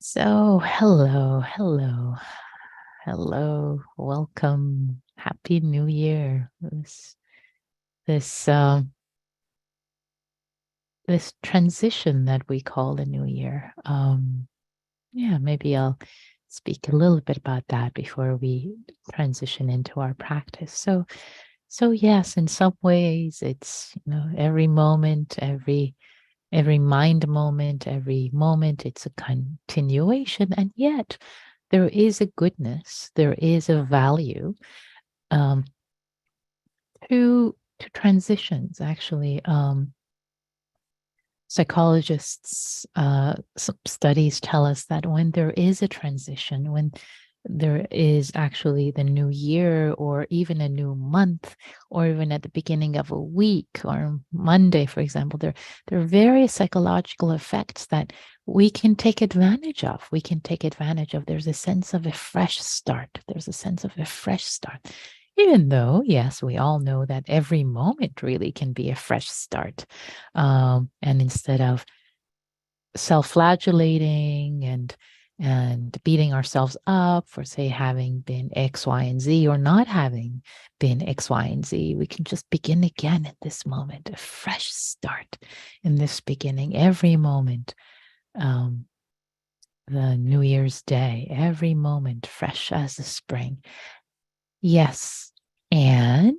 So, hello, hello, hello, welcome, happy New Year. This this transition that we call the New Year. Yeah, maybe I'll speak a little bit about that before we transition into our practice. So yes, in some ways, it's every moment, every mind moment, every moment, it's a continuation, and yet there is a goodness, there is a value um, to transitions. Actually, psychologists, some studies tell us that when there is a transition, when there is actually the new year or even a new month or even at the beginning of a week or Monday, for example, there are various psychological effects that we can take advantage of. We can take advantage of. There's a sense of a fresh start. There's a sense of a fresh start. Even though, yes, we all know that every moment really can be a fresh start. And instead of self-flagellating and beating ourselves up for, say, having been X, Y, and Z or not having been X, Y, and Z, we can just begin again at this moment, a fresh start in this beginning. Every moment, the New Year's Day, every moment fresh as the spring. Yes, and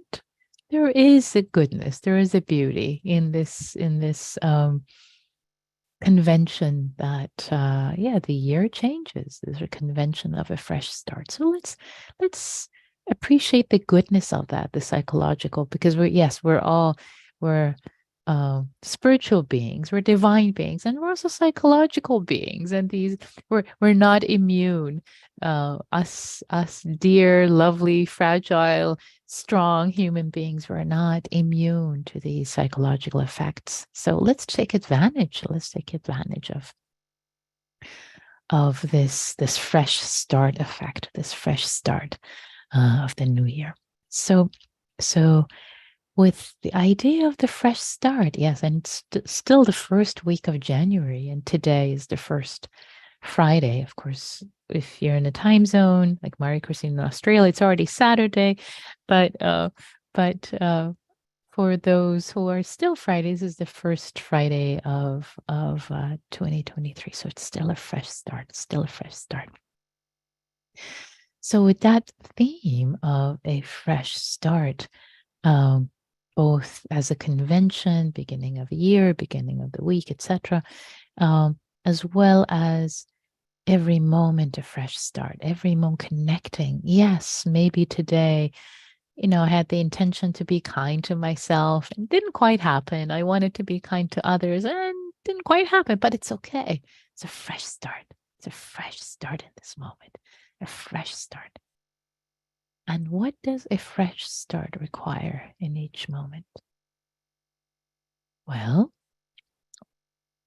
there is a goodness, there is a beauty in this convention that the year changes. There's a convention of a fresh start. So let's appreciate the goodness of that, the psychological, because we're spiritual beings, we're divine beings, and we're also psychological beings, and we're not immune. Us dear, lovely, fragile, strong human beings were not immune to these psychological effects. So let's take advantage. Let's take advantage of this fresh start effect, this fresh start of the new year. So with the idea of the fresh start, yes, and it's still the first week of January, and today is the first Friday. Of course, if you're in a time zone like Marie Christine in Australia, it's already Saturday, but for those who are still Fridays, is the first Friday of 2023. So it's still a fresh start. Still a fresh start. So with that theme of a fresh start, both as a convention, beginning of a year, beginning of the week, etc., as well as every moment a fresh start, every moment connecting. Yes, maybe today, I had the intention to be kind to myself and didn't quite happen. I wanted to be kind to others and didn't quite happen, but it's okay. It's a fresh start. It's a fresh start in this moment, a fresh start. And what does a fresh start require in each moment? Well,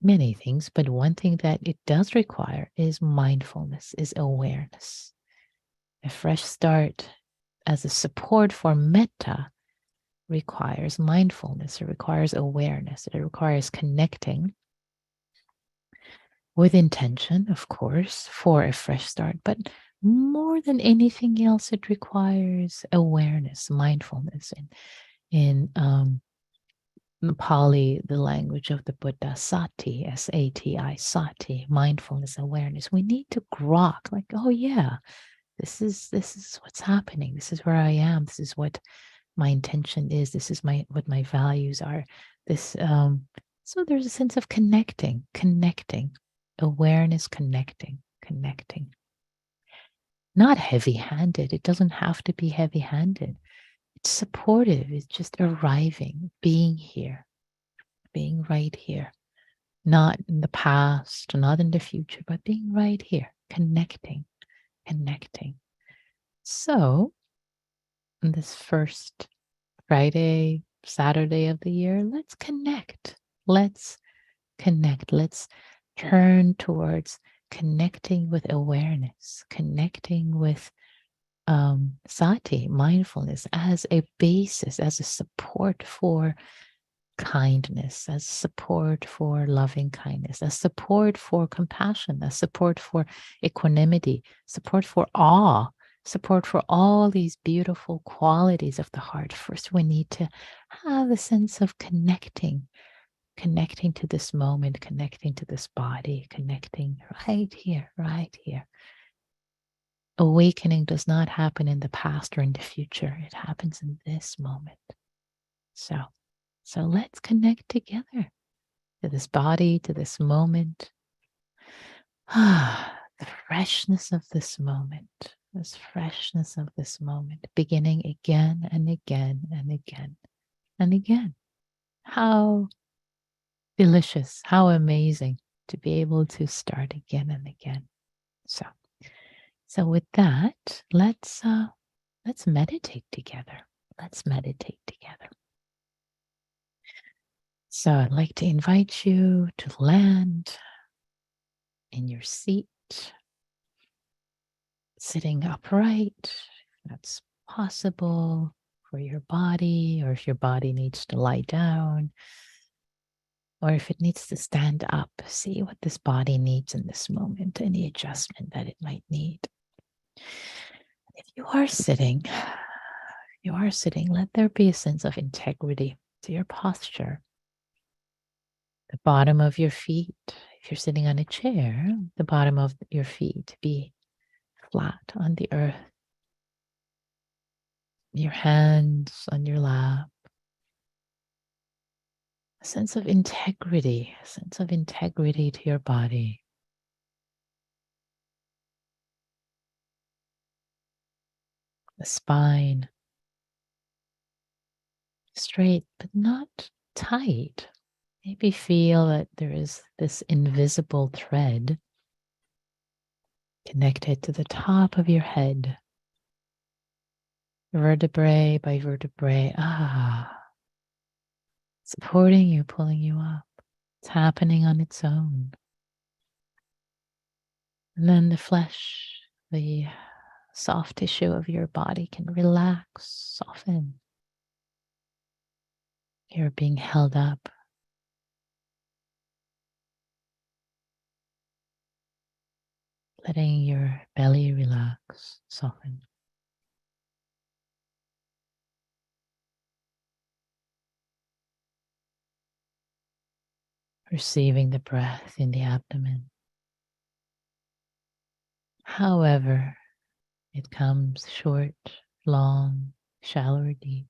many things, but one thing that it does require is mindfulness, is awareness. A fresh start as a support for metta requires mindfulness, it requires awareness, it requires connecting with intention, of course, for a fresh start, but more than anything else, it requires awareness, mindfulness. In Pali, the language of the Buddha, sati, S-A-T-I, sati, mindfulness, awareness. We need to grok, like, oh yeah, this is what's happening. This is where I am. This is what my intention is. This is what my values are. So there's a sense of connecting, awareness, connecting. Not heavy-handed. It doesn't have to be heavy-handed. It's supportive. It's just arriving, being here, being right here. Not in the past, not in the future, but being right here, connecting. So, on this first Friday, Saturday of the year, let's connect. Let's turn towards connecting with awareness, connecting with sati, mindfulness, as a basis, as a support for kindness, as support for loving kindness, as support for compassion, as support for equanimity, support for awe, support for all these beautiful qualities of the heart. First, we need to have a sense of connecting to this moment, connecting to this body, connecting right here, right here. Awakening does not happen in the past or in the future. It happens in this moment. So let's connect together to this body, to this moment. The freshness of this moment, beginning again and again and again and again. How delicious, how amazing to be able to start again and again. So with that, let's meditate together. Let's meditate together. So I'd like to invite you to land in your seat, sitting upright, if that's possible for your body, or if your body needs to lie down, or if it needs to stand up. See what this body needs in this moment, any adjustment that it might need. If you are sitting, let there be a sense of integrity to your posture. The bottom of your feet, if you're sitting on a chair, the bottom of your feet be flat on the earth. Your hands on your lap. A sense of integrity to your body. The spine straight but not tight. Maybe feel that there is this invisible thread connected to the top of your head, vertebrae by vertebrae. Supporting you, pulling you up. It's happening on its own. And then the flesh, the soft tissue of your body can relax, soften. You're being held up. Letting your belly relax, soften. Receiving the breath in the abdomen. However, it comes short, long, shallow, or deep.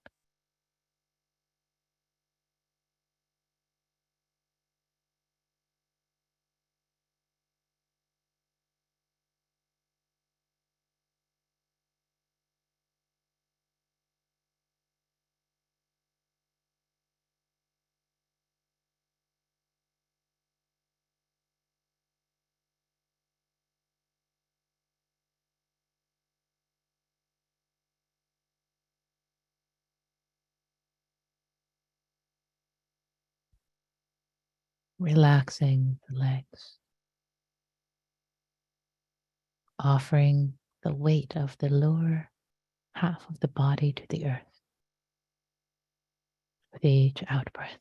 Relaxing the legs. Offering the weight of the lower half of the body to the earth with each out breath.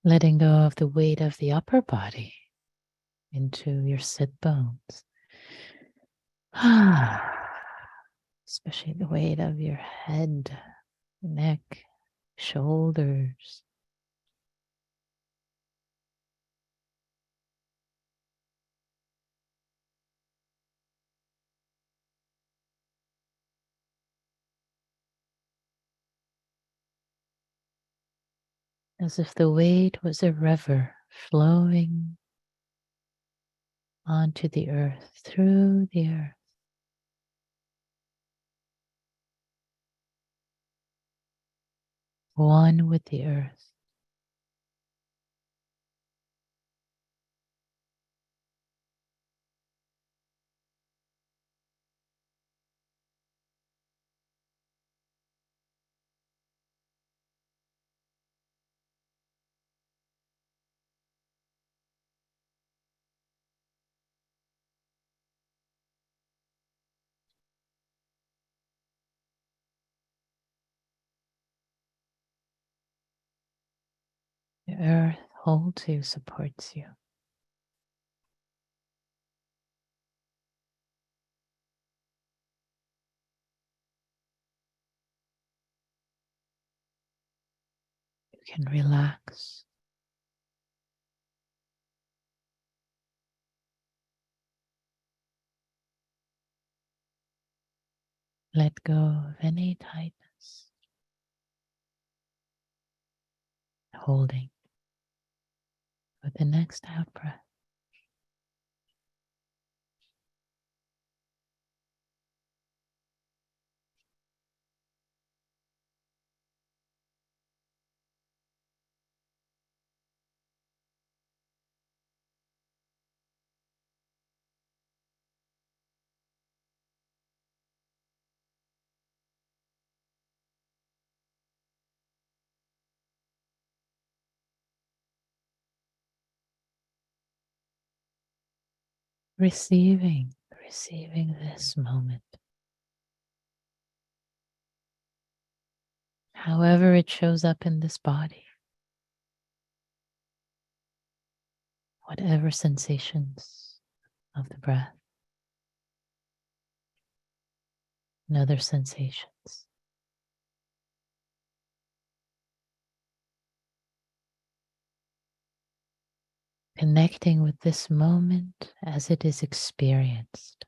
Letting go of the weight of the upper body into your sit bones. Especially the weight of your head, neck, shoulders. as if the weight was a river flowing onto the earth, through the earth. One with the earth. The earth holds you, supports you. You can relax. Let go of any tightness. Holding with the next out breath. Receiving this moment. However it shows up in this body. Whatever sensations of the breath and other sensations. Connecting with this moment as it is experienced.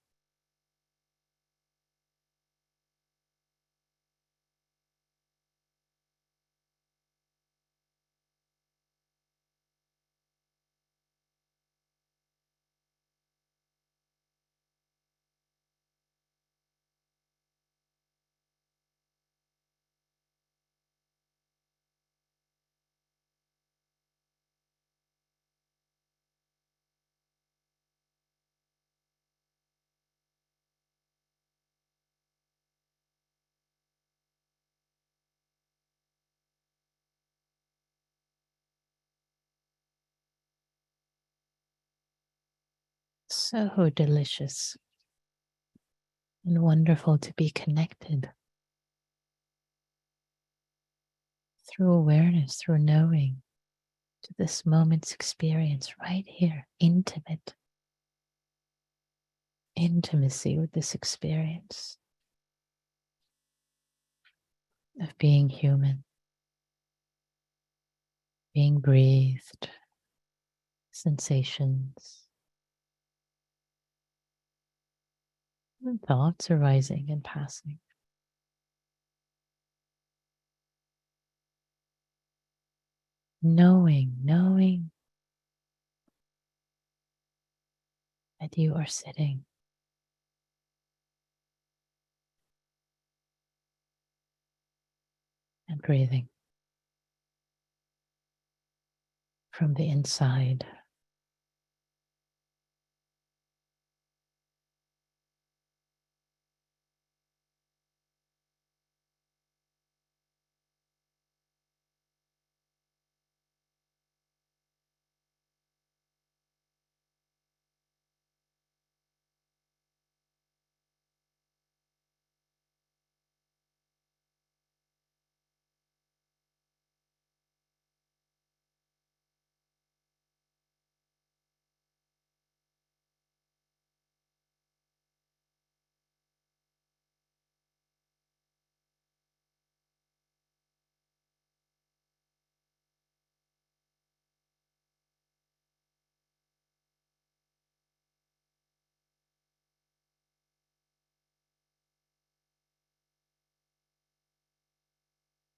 So delicious and wonderful to be connected through awareness, through knowing, to this moment's experience right here. Intimacy with this experience of being human, being breathed, sensations, and thoughts arising and passing. Knowing that you are sitting and breathing from the inside.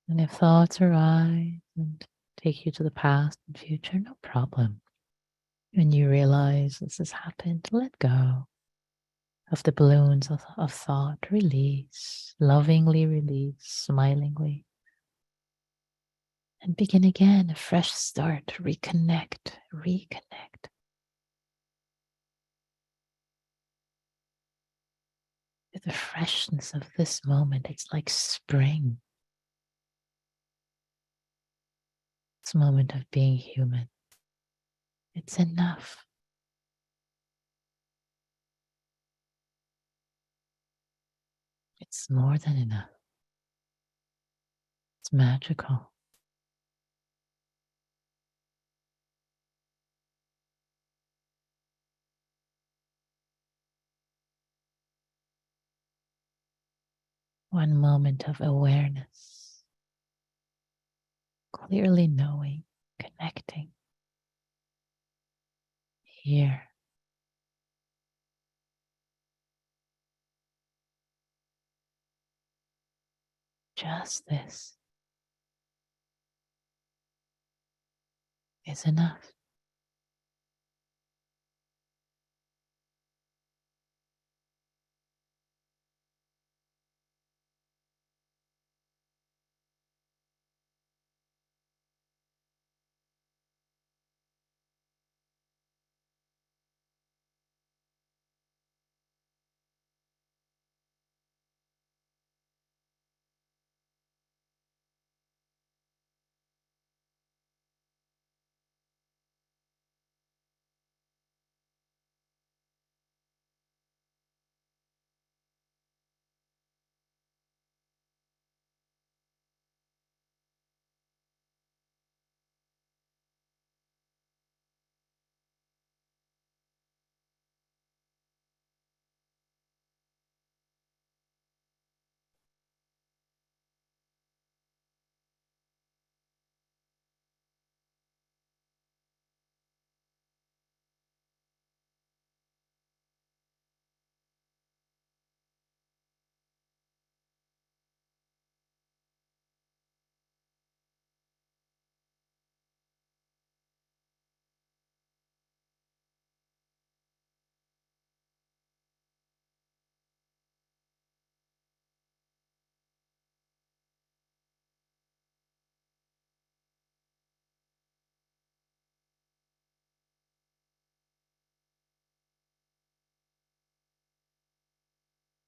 And if thoughts arise and take you to the past and future, no problem. When you realize this has happened, let go of the balloons of thought. Release, lovingly release, smilingly. And begin again, a fresh start. Reconnect, reconnect. With the freshness of this moment, it's like spring. This moment of being human. It's enough. It's more than enough. It's magical. One moment of awareness, clearly knowing, connecting. Here, just this is enough.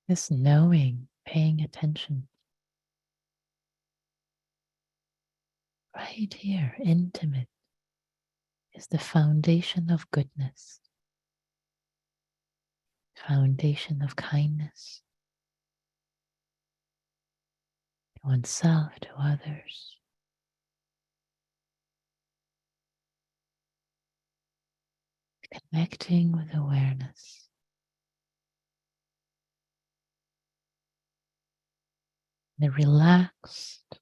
This knowing, paying attention, right here, intimate, is the foundation of goodness, foundation of kindness to oneself, to others. Connecting with awareness. The relaxed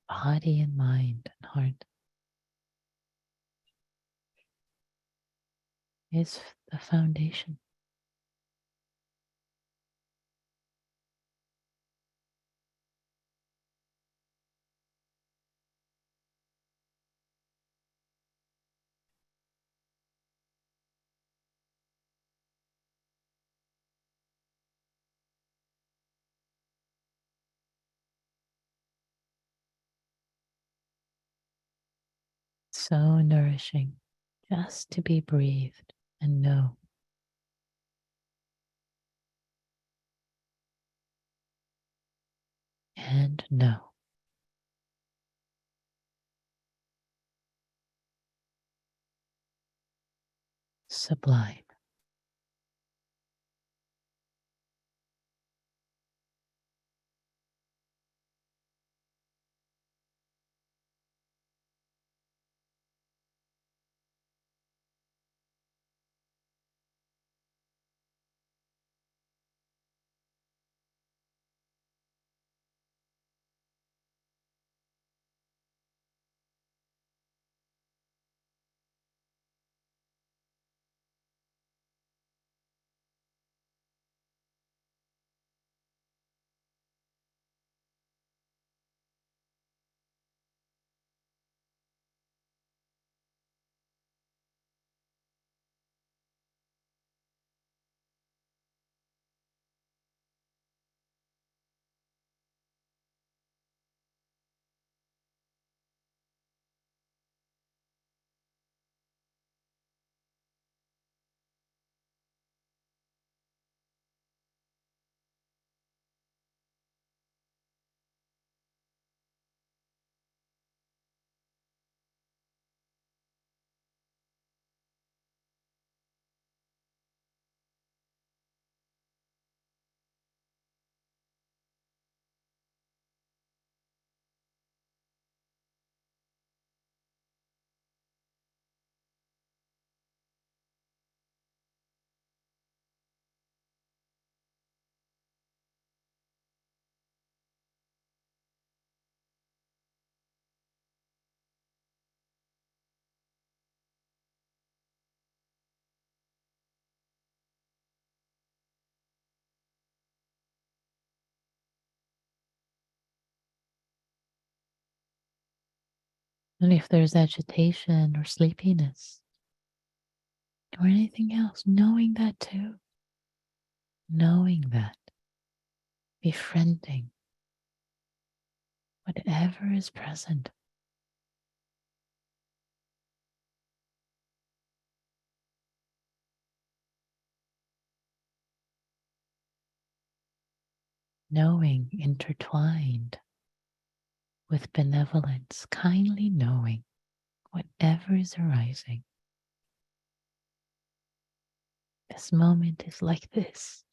body and mind and heart is the foundation. So nourishing just to be breathed and know. And know. Sublime. And if there's agitation or sleepiness or anything else, knowing that too, knowing that, befriending whatever is present. Knowing intertwined with benevolence, kindly knowing whatever is arising. This moment is like this.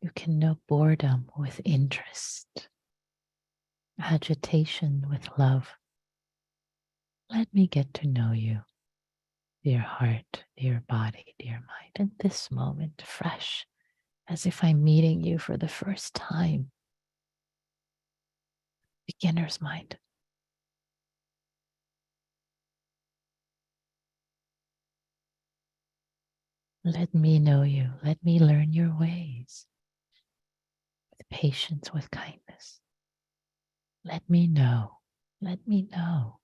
You can know boredom with interest, agitation with love. Let me get to know you, dear heart, dear body, dear mind, in this moment, fresh, as if I'm meeting you for the first time. Beginner's mind. Let me know you. Let me learn your ways with patience, with kindness. Let me know. Let me know.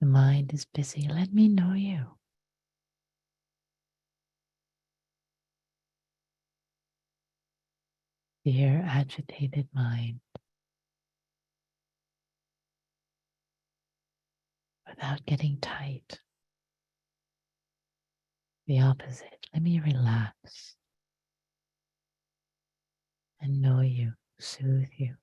The mind is busy. Let me know you. Dear agitated mind, without getting tight. The opposite. Let me relax and know you, soothe you.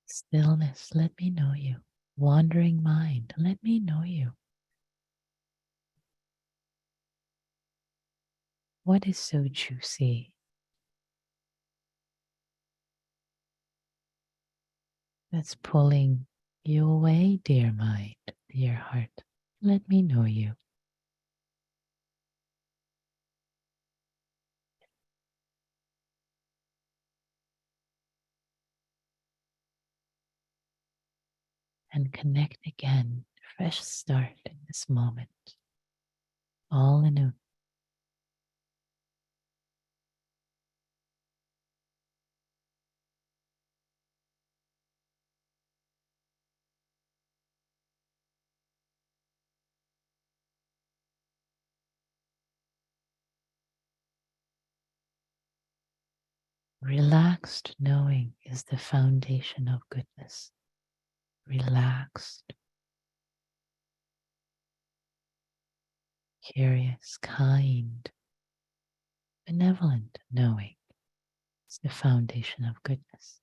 Stillness, let me know you. Wandering mind, let me know you. What is so juicy? That's pulling you away, dear mind, dear heart. Let me know you. And connect again. Fresh start in this moment. All anew. Relaxed knowing is the foundation of goodness. Relaxed, curious, kind, benevolent knowing is the foundation of goodness.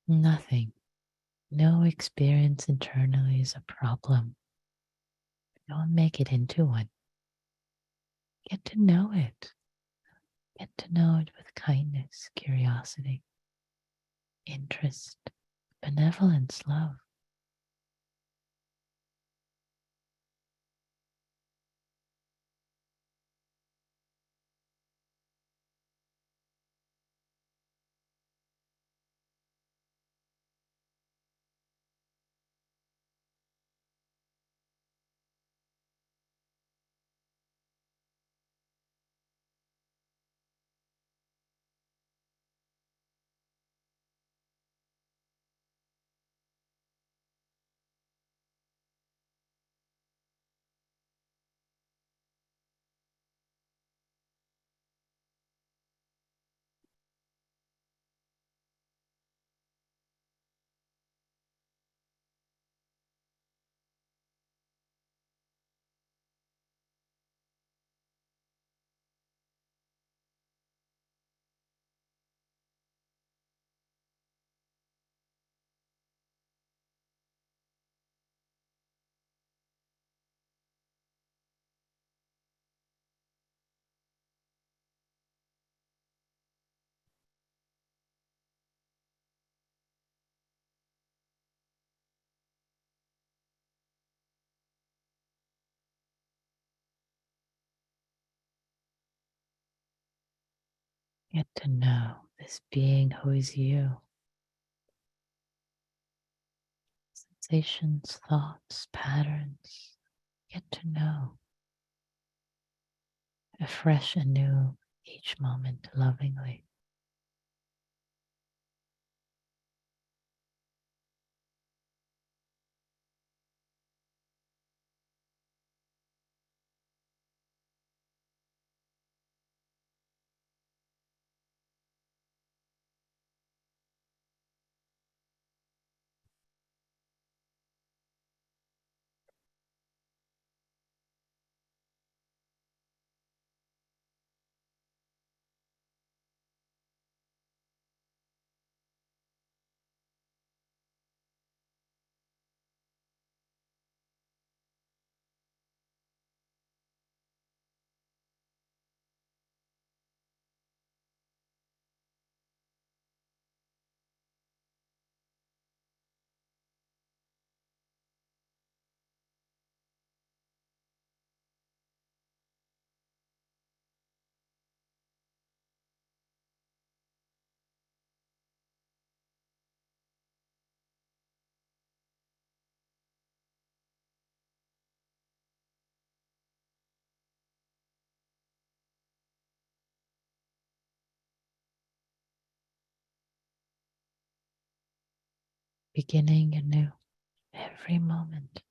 Nothing, no experience internally is a problem. Don't make it into one. Get to know it. Get to know it with kindness, curiosity, interest, benevolence, love. Get to know this being who is you. Sensations, thoughts, patterns. Get to know afresh and new each moment lovingly. Beginning anew every moment,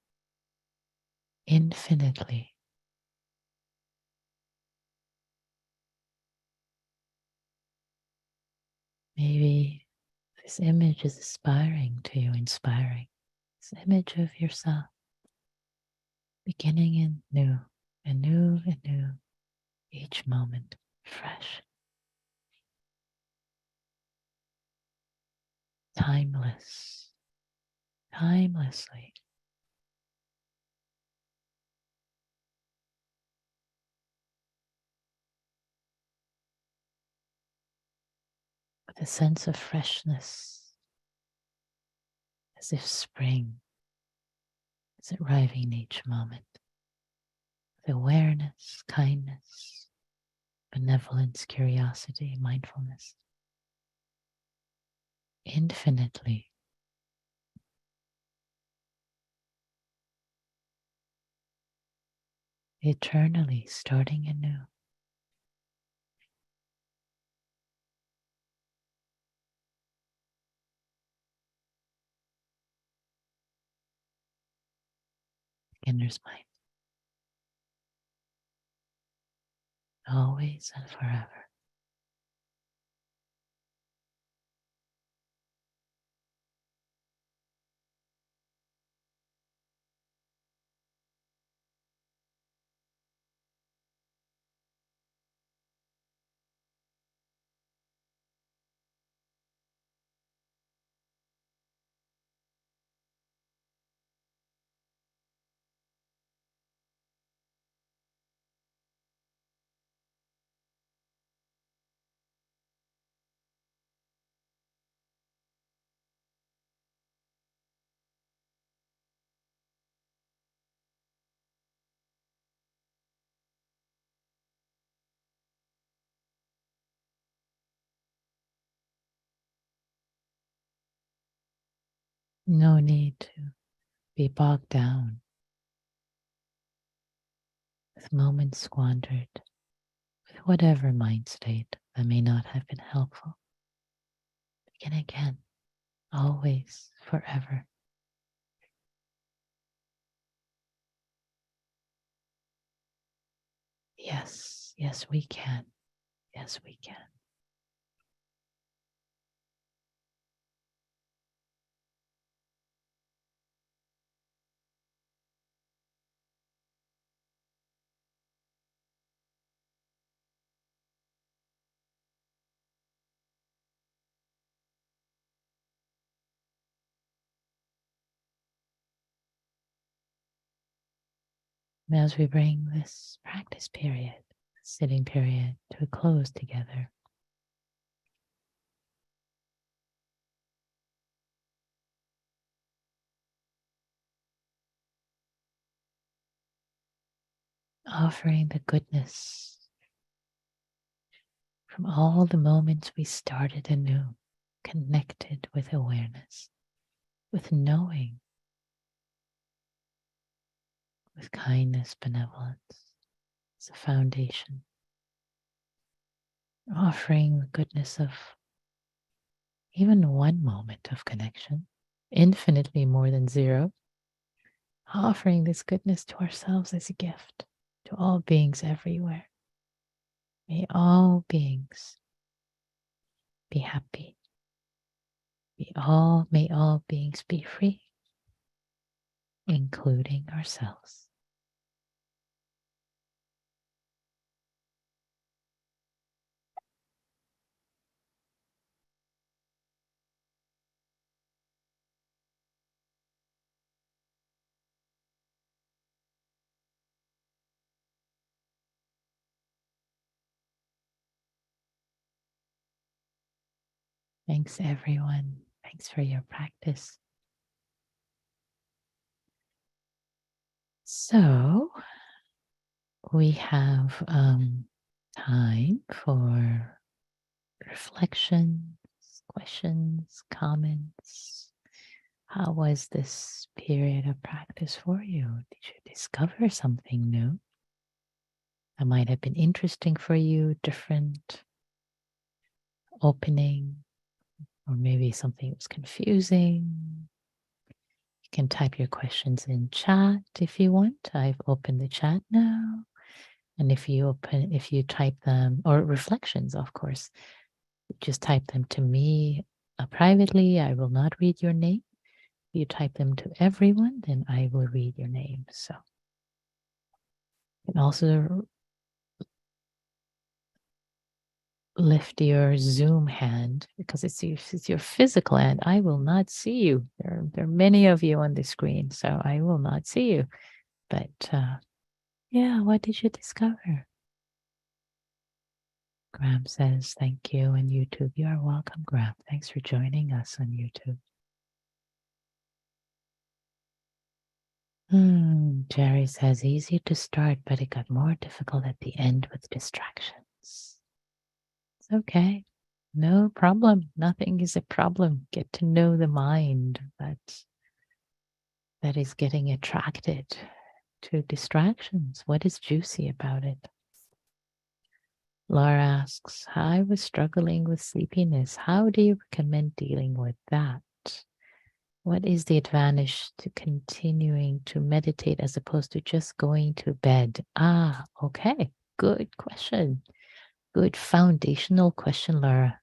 infinitely. Maybe this image is aspiring to you, inspiring. This image of yourself beginning anew, each moment, fresh, timeless, timelessly, with a sense of freshness, as if spring is arriving each moment, with awareness, kindness, benevolence, curiosity, mindfulness, infinitely, eternally starting anew. Beginner's mind, always and forever. No need to be bogged down with moments squandered, with whatever mind state that may not have been helpful. Begin again, always, forever. Yes, yes, we can. Yes, we can. And as we bring this practice period, sitting period, to a close together, offering the goodness from all the moments we started anew, connected with awareness, with knowing, with kindness, benevolence as a foundation, offering the goodness of even one moment of connection, infinitely more than zero, offering this goodness to ourselves as a gift to all beings everywhere. May all beings be happy. May all beings be free, including ourselves. Thanks, everyone. Thanks for your practice. So, we have time for reflections, questions, comments. How was this period of practice for you? Did you discover something new that might have been interesting for you, different, opening, or maybe something that was confusing? You can type your questions in chat if you want. I've opened the chat now. And if you type them, or reflections, of course, just type them to me privately. I will not read your name. If you type them to everyone, then I will read your name. So you can also lift your Zoom hand because it's your physical hand. I will not see you. There are many of you on the screen, so I will not see you. But yeah, what did you discover? Graham says, thank you. And YouTube, you are welcome, Graham. Thanks for joining us on YouTube. Jerry says, easy to start, but it got more difficult at the end with distractions. It's okay. No problem. Nothing is a problem. Get to know the mind that is getting attracted to distractions. What is juicy about it? Laura asks, I was struggling with sleepiness. How do you recommend dealing with that? What is the advantage to continuing to meditate as opposed to just going to bed? Okay. Good question. Good foundational question, Laura.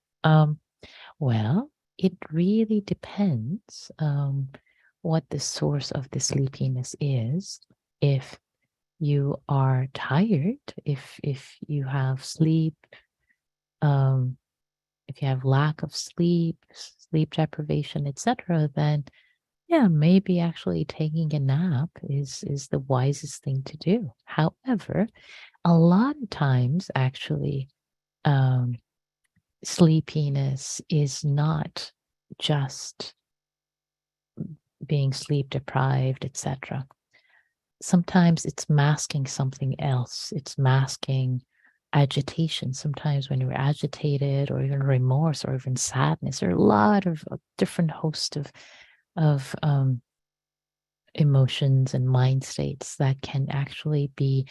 Well, it really depends what the source of the sleepiness is. If you are tired, if you have sleep, if you have lack of sleep, sleep deprivation, etc., then yeah, maybe actually taking a nap is the wisest thing to do. However, a lot of times actually sleepiness is not just being sleep deprived, etc. Sometimes it's masking something else. It's masking agitation. Sometimes when you're agitated or even remorse or even sadness, there are a lot of different host of of emotions and mind states that can actually be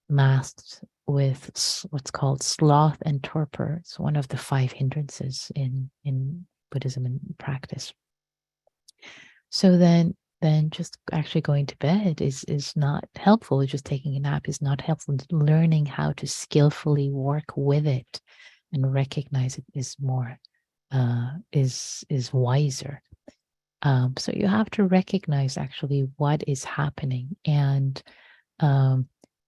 masked with what's called sloth and torpor. It's one of the 5 hindrances in Buddhism and practice. So then just actually going to bed is not helpful. Just taking a nap is not helpful. Learning how to skillfully work with it and recognize it is more is wiser. So you have to recognize actually what is happening, and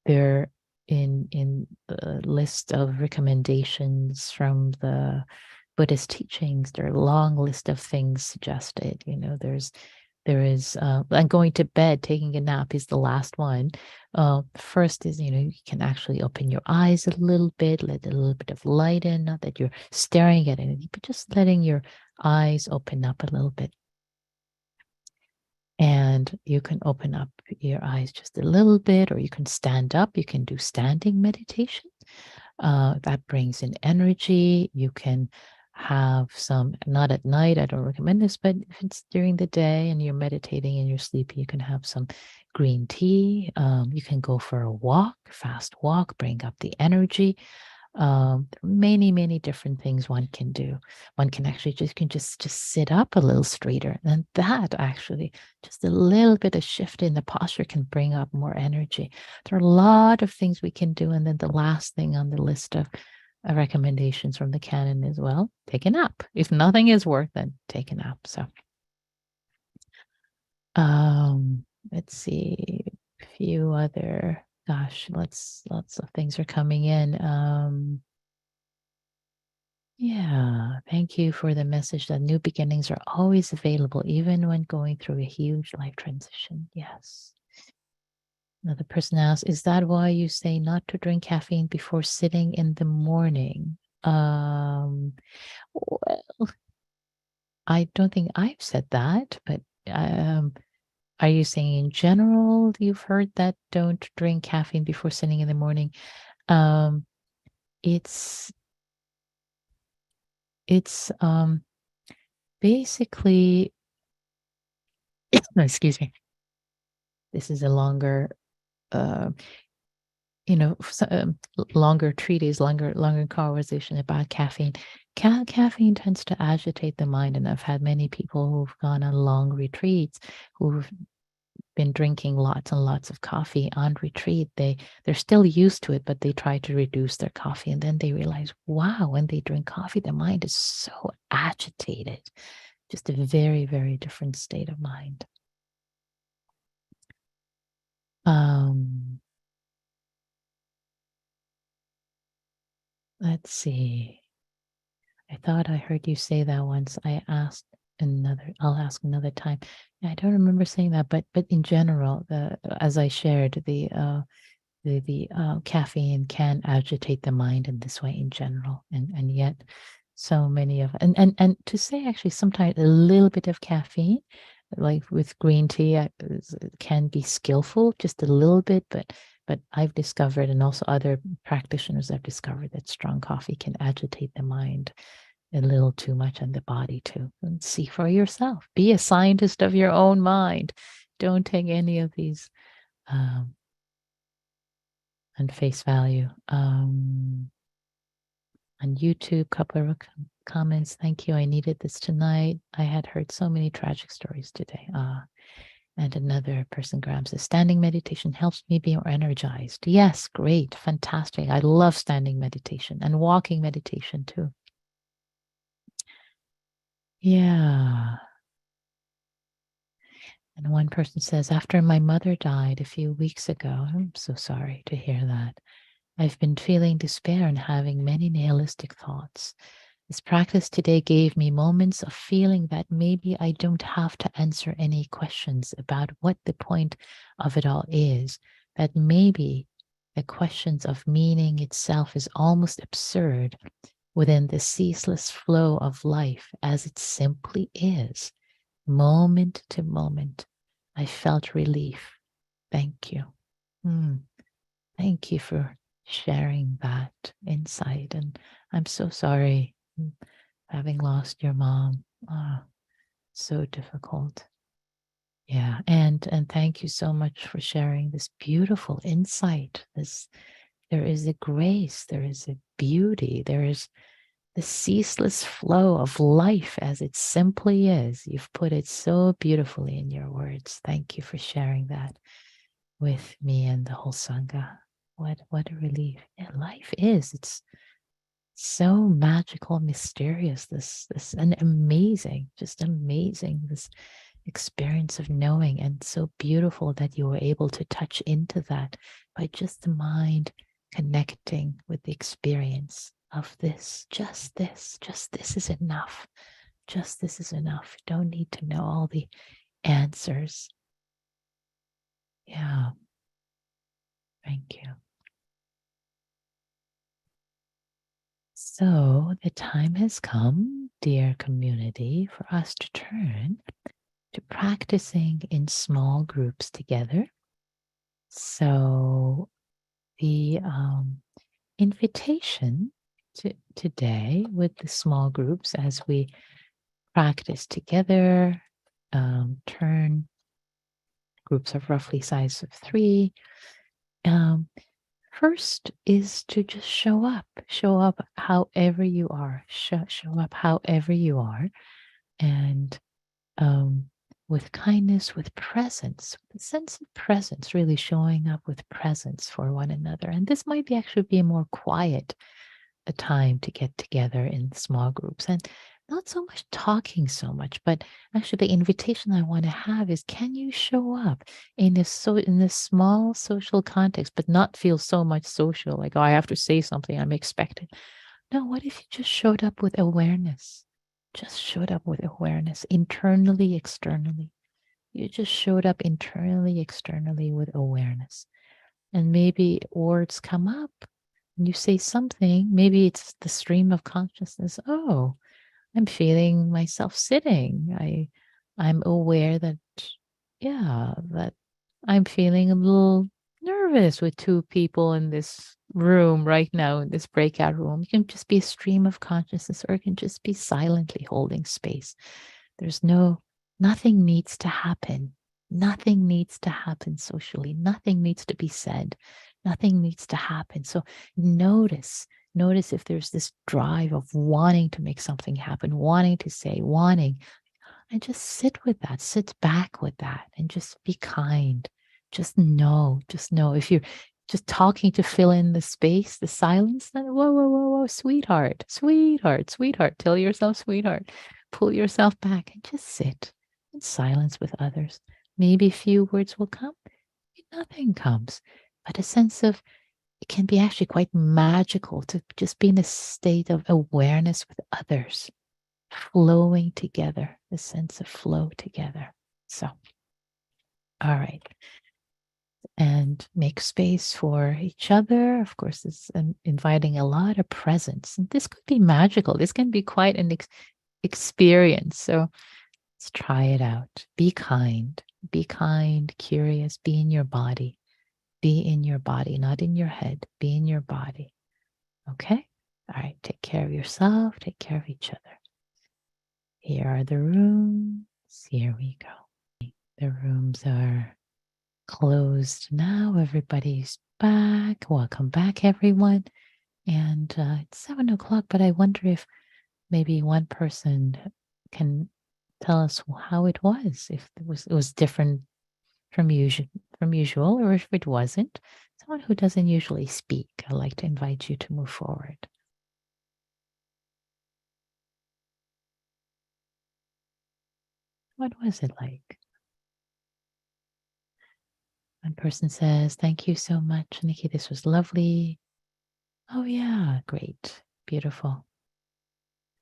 there in the list of recommendations from the Buddhist teachings, there are a long list of things suggested. There is and going to bed, taking a nap is the last one. First is, you can actually open your eyes a little bit, let a little bit of light in, not that you're staring at anything, but just letting your eyes open up a little bit. And you can open up your eyes just a little bit, or you can stand up. You can do standing meditation. That brings in energy. You can have some, not at night, I don't recommend this, but if it's during the day and you're meditating and you're sleepy, you can have some green tea. You can go for a walk, fast walk, bring up the energy. Many different things one can do. One can actually just sit up a little straighter, and that actually, just a little bit of shift in the posture can bring up more energy. There are a lot of things we can do, and then the last thing on the list of recommendations from the canon is, well, take a nap. If nothing is worked, then take a nap. So let's see, a few other, gosh, lots of things are coming in. Yeah, thank you for the message that new beginnings are always available, even when going through a huge life transition. Yes. Another person asks, is that why you say not to drink caffeine before sitting in the morning? Well, I don't think I've said that, but are you saying in general you've heard that don't drink caffeine before sitting in the morning? It's basically, no, excuse me. This is a longer, uh, longer treatise, longer conversation about caffeine. Caffeine tends to agitate the mind, and I've had many people who've gone on long retreats who've been drinking lots and lots of coffee on retreat. They're still used to it, but they try to reduce their coffee, and then they realize, wow, when they drink coffee, the mind is so agitated. Just a very different state of mind. Let's see. I thought I heard you say that once. I'll ask another time. I don't remember saying that, but in general, as I shared, the caffeine can agitate the mind in this way in general, and yet so many of, and to say actually sometimes a little bit of caffeine, like with green tea, can be skillful, just a little bit, but I've discovered, and also other practitioners have discovered, that strong coffee can agitate the mind a little too much, and the body too. And see for yourself. Be a scientist of your own mind. Don't take any of these on face value. On YouTube, couple of comments. Thank you. I needed this tonight. I had heard so many tragic stories today. And another person, Graham, says, standing meditation helps me be more energized. Yes, great, fantastic. I love standing meditation and walking meditation too. Yeah. And one person says, after my mother died a few weeks ago, I'm so sorry to hear that. I've been feeling despair and having many nihilistic thoughts. This practice today gave me moments of feeling that maybe I don't have to answer any questions about what the point of it all is, that maybe the questions of meaning itself is almost absurd within the ceaseless flow of life as it simply is. Moment to moment, I felt relief. Thank you. Thank you for sharing that insight. And I'm so sorry having lost your mom. So difficult. Yeah, and thank you so much for sharing this beautiful insight. There is a grace, there is a beauty, there is the ceaseless flow of life as it simply is. You've put it so beautifully in your words. Thank you for sharing that with me and the whole Sangha. What a relief. Yeah, life is. It's so magical, mysterious. This and amazing, just amazing. This experience of knowing, and so beautiful that you were able to touch into that by just the mind connecting with the experience of this. Just this is enough. Just this is enough. You don't need to know all the answers. Yeah, thank you. So the time has come, dear community, for us to turn to practicing in small groups together. So the invitation today with the small groups as we practice together, turn groups of roughly size of 3. First is to just show up however you are, show up however you are, and with kindness, with presence, with a sense of presence, really showing up with presence for one another. And this might be actually be a more quiet a time to get together in small groups and not so much talking so much, but actually the invitation I want to have is, can you show up in this small social context, but not feel so much social, like, oh, I have to say something, I'm expected. No, what if you just showed up with awareness? Just showed up with awareness, internally, externally. You just showed up internally, externally with awareness. And maybe words come up and you say something. Maybe it's the stream of consciousness. Oh, I'm feeling myself sitting. I'm aware that, yeah, that I'm feeling a little nervous with 2 people in this room right now, in this breakout room. It can just be a stream of consciousness, or it can just be silently holding space. There's nothing needs to happen. Nothing needs to happen socially. Nothing needs to be said. Nothing needs to happen. So notice if there's this drive of wanting to make something happen, wanting to say, wanting, and just sit with that, sit back with that, and just be kind. Just know. If you're just talking to fill in the space, the silence, then whoa, sweetheart, sweetheart, sweetheart, tell yourself, sweetheart, pull yourself back and just sit in silence with others. Maybe a few words will come, maybe nothing comes, but a sense of, it can be actually quite magical to just be in a state of awareness with others, flowing together, the sense of flow together. So, all right. And make space for each other. Of course, it's inviting a lot of presence. And this could be magical. This can be quite an experience. So let's try it out. Be kind, curious, be in your body. Be in your body, not in your head. Be in your body. Okay? All right. Take care of yourself. Take care of each other. Here are the rooms. Here we go. The rooms are closed now. Everybody's back. Welcome back, everyone. And it's 7 o'clock, but I wonder if maybe one person can tell us how it was, if it was different from usual, or if it wasn't. Someone who doesn't usually speak, I'd like to invite you to move forward. What was it like? One person says, thank you so much, Nikki. This was lovely. Oh, yeah, great. Beautiful.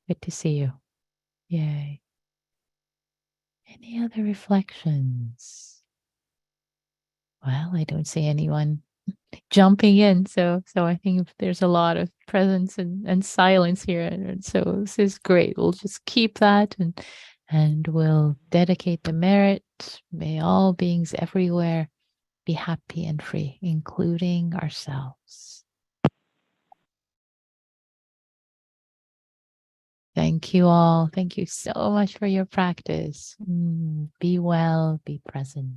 Good to see you. Yay. Any other reflections? Well, I don't see anyone jumping in. So I think there's a lot of presence and silence here. And so this is great. We'll just keep that and we'll dedicate the merit. May all beings everywhere be happy and free, including ourselves. Thank you all. Thank you so much for your practice. Be well, be present.